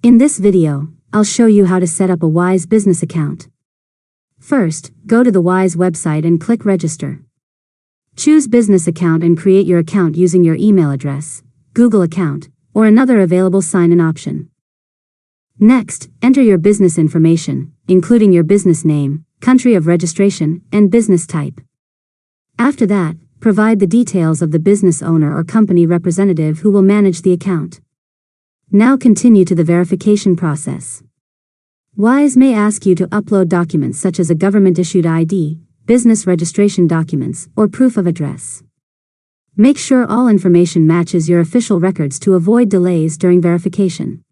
In this video, I'll show you how to set up a Wise business account. First, go to the Wise website and click Register. Choose Business Account and create your account using your email address, Google account, or another available sign-in option. Next, enter your business information, including your business name, country of registration, and business type. After that, provide the details of the business owner or company representative who will manage the account. Now continue to the verification process. Wise may ask you to upload documents such as a government-issued ID, business registration documents, or proof of address. Make sure all information matches your official records to avoid delays during verification.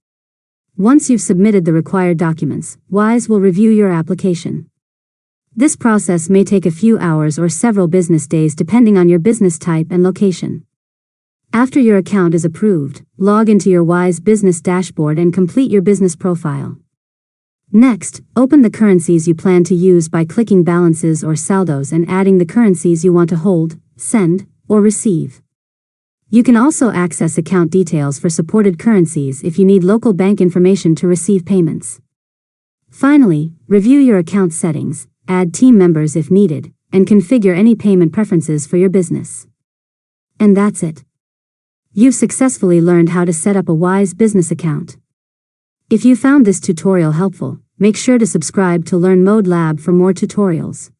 Once you've submitted the required documents, Wise will review your application. This process may take a few hours or several business days depending on your business type and location. After your account is approved, log into your Wise business dashboard and complete your business profile. Next, open the currencies you plan to use by clicking Balances or Saldos and adding the currencies you want to hold, send, or receive. You can also access account details for supported currencies if you need local bank information to receive payments. Finally, review your account settings, add team members if needed, and configure any payment preferences for your business. And that's it. You've successfully learned how to set up a Wise business account. If you found this tutorial helpful, make sure to subscribe to Learn Mode Lab for more tutorials.